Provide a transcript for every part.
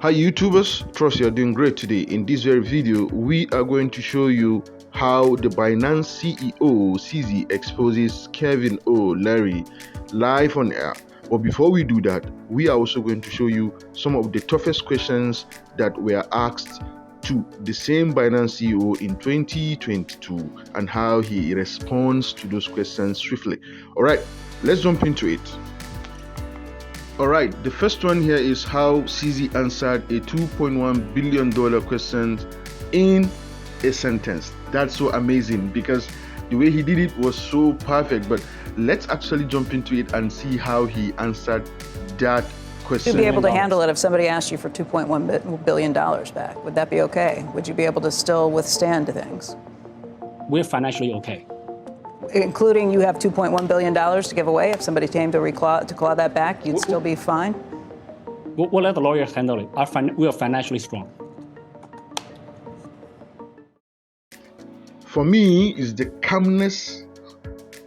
Hi YouTubers, trust you are doing great today. In this very video, we are going to show you how the Binance CEO CZ exposes Kevin O'Leary live on air. But before we do that, we are also going to show you some of the toughest questions that were asked to the same Binance CEO in 2022 and how he responds to those questions swiftly. Alright, let's jump into it. Alright, the first one here is how CZ answered a $2.1 billion question in a sentence. That's so amazing because the way he did it was so perfect. But let's actually jump into it and see how he answered that question. Would you be able to handle it if somebody asked you for $2.1 billion back? Would that be okay? Would you be able to still withstand things? We're financially okay. Including you have $2.1 billion to give away. If somebody came to claw that back, you'd still be fine? We'll let the lawyers handle it. We are financially strong. For me, is the calmness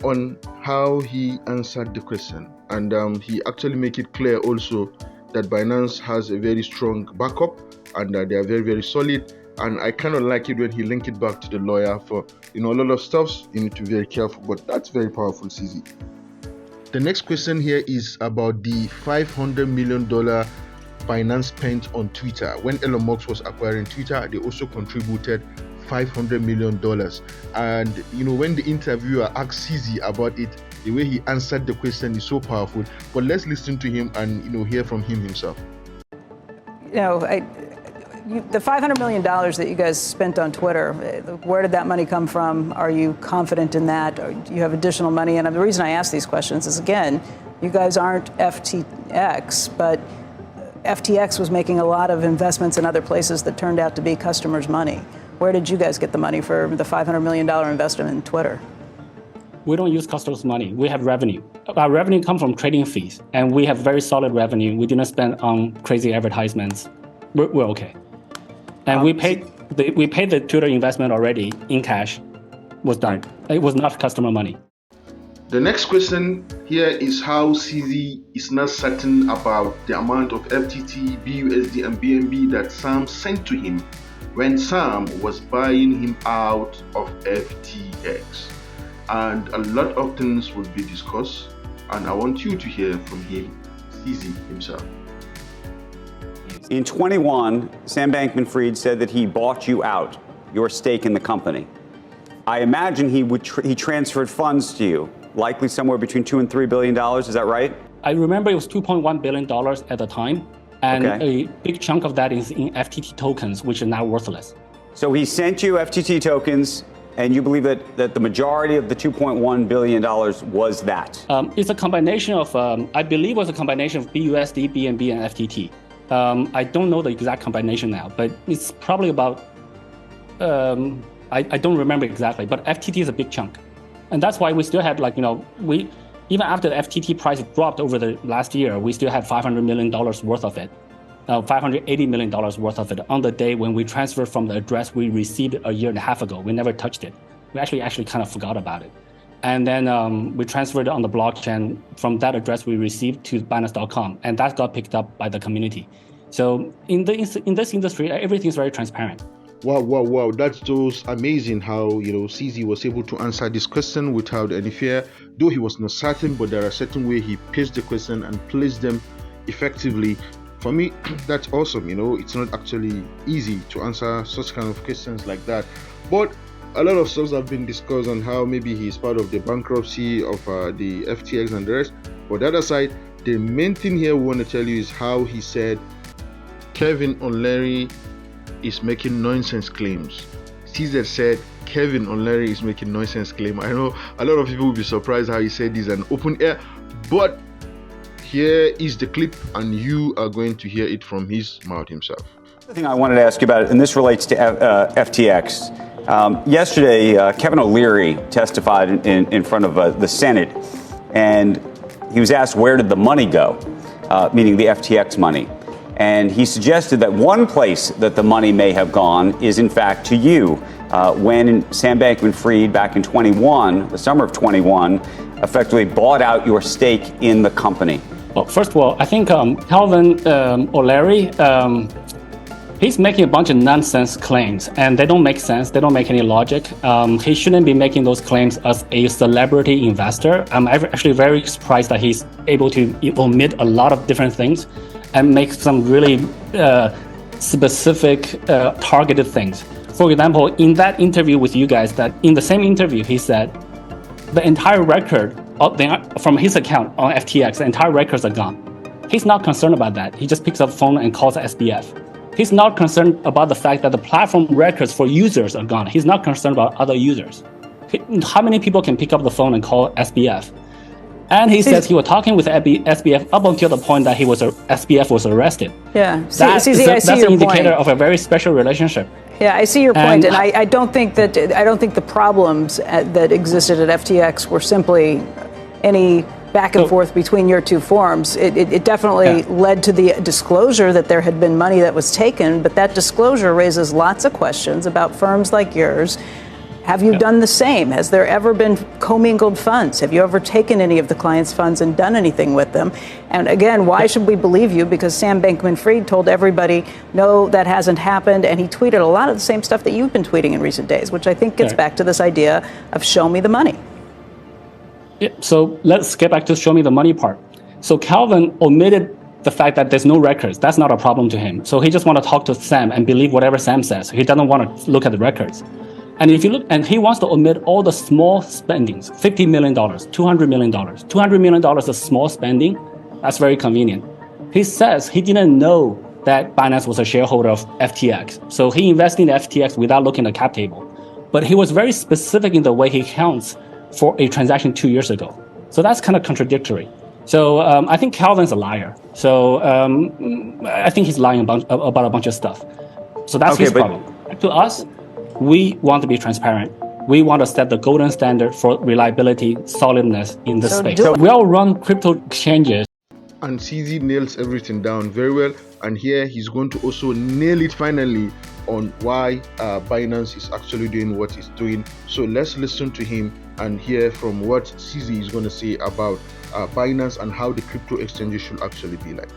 on how he answered the question. And he actually make it clear also that Binance has a very strong backup and they are very, very solid. And I kind of like it when he linked it back to the lawyer for, a lot of stuff. You need to be very careful, but that's very powerful, CZ. The next question here is about the $500 million Binance spent on Twitter. When Elon Musk was acquiring Twitter, they also contributed $500 million. And, when the interviewer asked CZ about it, the way he answered the question is so powerful. But let's listen to him and, hear from him himself. The $500 million that you guys spent on Twitter, where did that money come from? Are you confident in that? Or do you have additional money? And the reason I ask these questions is, again, you guys aren't FTX, but FTX was making a lot of investments in other places that turned out to be customers' money. Where did you guys get the money for the $500 million investment in Twitter? We don't use customers' money. We have revenue. Our revenue comes from trading fees, and we have very solid revenue. We didn't spend on crazy advertisements. We're okay. And we paid the Twitter investment already in cash. Was done. It was not customer money. The next question here is how CZ is not certain about the amount of MTT, BUSD, and BNB that Sam sent to him when Sam was buying him out of FTX. And a lot of things will be discussed, and I want you to hear from him, CZ himself. In 21, Sam Bankman-Fried said that he bought you out, your stake in the company. I imagine he transferred funds to you, likely somewhere between $2 and $3 billion. Is that right? I remember it was $2.1 billion at the time, and a big chunk of that is in FTT tokens, which are now worthless. So he sent you FTT tokens, and you believe that the majority of the $2.1 billion was that? It's a combination of, I believe it was a combination of BUSD, BNB, and FTT. I don't know the exact combination now, but it's probably about, I don't remember exactly, but FTT is a big chunk. And that's why we still had even after the FTT price dropped over the last year, we still had $500 million worth of it, $580 million worth of it on the day when we transferred from the address we received a year and a half ago. We never touched it. We actually kind of forgot about it. And then we transferred it on the blockchain from that address we received to Binance.com, and that got picked up by the community. So in this industry, everything's very transparent. Wow. That's just amazing how, CZ was able to answer this question without any fear. Though he was not certain, but there are certain ways he pitched the question and placed them effectively. For me, that's awesome. It's not actually easy to answer such kind of questions like that. But a lot of stuff have been discussed on how maybe he's part of the bankruptcy of the FTX and the rest. But the other side, the main thing here we want to tell you is how he said Kevin O'Leary is making nonsense claims. CZ said Kevin O'Leary is making nonsense claim. I know a lot of people will be surprised how he said this in open air, but here is the clip and you are going to hear it from his mouth himself. The thing I wanted to ask you about, and this relates to FTX. Yesterday, Kevin O'Leary testified in front of the Senate, and he was asked where did the money go, meaning the FTX money. And he suggested that one place that the money may have gone is, in fact, to you. When Sam Bankman-Fried, back in the summer of 21, effectively bought out your stake in the company. Well, first of all, I think Calvin O'Leary He's making a bunch of nonsense claims, and they don't make sense. They don't make any logic. He shouldn't be making those claims as a celebrity investor. I'm actually very surprised that he's able to omit a lot of different things and make some really specific, targeted things. For example, in that interview with you guys, that in the same interview, he said the entire record from his account on FTX, the entire records are gone. He's not concerned about that. He just picks up the phone and calls SBF. He's not concerned about the fact that the platform records for users are gone. He's not concerned about other users. How many people can pick up the phone and call SBF? And he says he was talking with SBF up until the point that SBF was arrested. Yeah, that's an indicator of a very special relationship. Yeah, I see your point, and I don't think the problems that existed at FTX were simply any back and forth between your two firms. It definitely led to the disclosure that there had been money that was taken, but that disclosure raises lots of questions about firms like yours. Have you done the same? Has there ever been commingled funds? Have you ever taken any of the clients' funds and done anything with them? And again, why should we believe you? Because Sam Bankman-Fried told everybody, no, that hasn't happened. And he tweeted a lot of the same stuff that you've been tweeting in recent days, which I think gets back to this idea of show me the money. Yeah, so let's get back to show me the money part. So Calvin omitted the fact that there's no records. That's not a problem to him. So he just want to talk to Sam and believe whatever Sam says. He doesn't want to look at the records. And if you look, and he wants to omit all the small spendings, $50 million, $200 million. $200 million is small spending. That's very convenient. He says he didn't know that Binance was a shareholder of FTX. So he invested in FTX without looking at the cap table. But he was very specific in the way he counts for a transaction 2 years ago. So that's kind of contradictory. So I think Calvin's a liar. So I think he's lying about a bunch of stuff. So that's his problem. To us, we want to be transparent. We want to set the golden standard for reliability, solidness in this space. So we all run crypto exchanges. And CZ nails everything down very well. And here he's going to also nail it finally on why Binance is actually doing what it's doing. So let's listen to him and hear from what CZ is going to say about Binance and how the crypto exchanges should actually be like.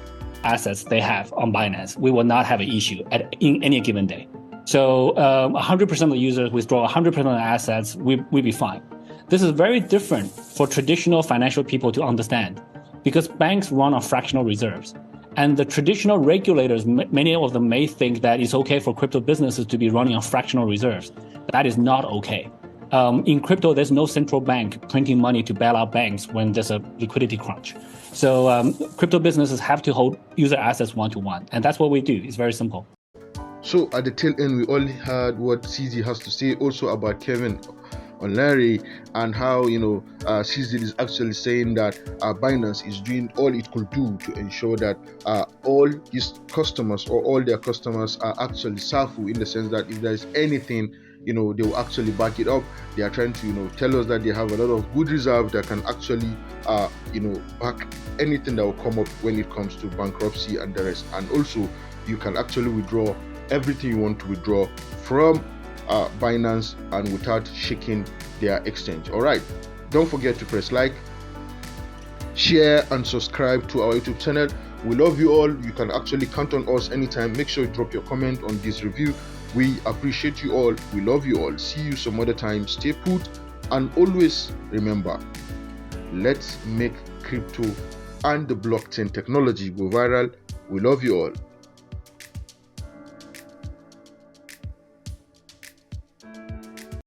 Assets they have on Binance, we will not have an issue in any given day. So 100% of the users withdraw 100% of the assets, we'll be fine. This is very different for traditional financial people to understand because banks run on fractional reserves. And the traditional regulators, many of them may think that it's okay for crypto businesses to be running on fractional reserves. That is not okay. In crypto, there's no central bank printing money to bail out banks when there's a liquidity crunch. So crypto businesses have to hold user assets one-to-one. And that's what we do. It's very simple. So at the tail end, we all heard what CZ has to say also about Kevin OLearys and how, CZ is actually saying that Binance is doing all it could do to ensure that all his customers or all their customers are actually SAFU, in the sense that if there's anything, they will actually back it up. They are trying to, tell us that they have a lot of good reserve that can actually, back anything that will come up when it comes to bankruptcy and the rest. And also, you can actually withdraw everything you want to withdraw from Binance and without shaking their exchange. All right, don't forget to press like, share and subscribe to our YouTube channel. We love you all. You can actually count on us anytime. Make sure you drop your comment on this review. We appreciate you all. We love you all. See you some other time. Stay put, and always remember, let's make crypto and the blockchain technology go viral. We love you all.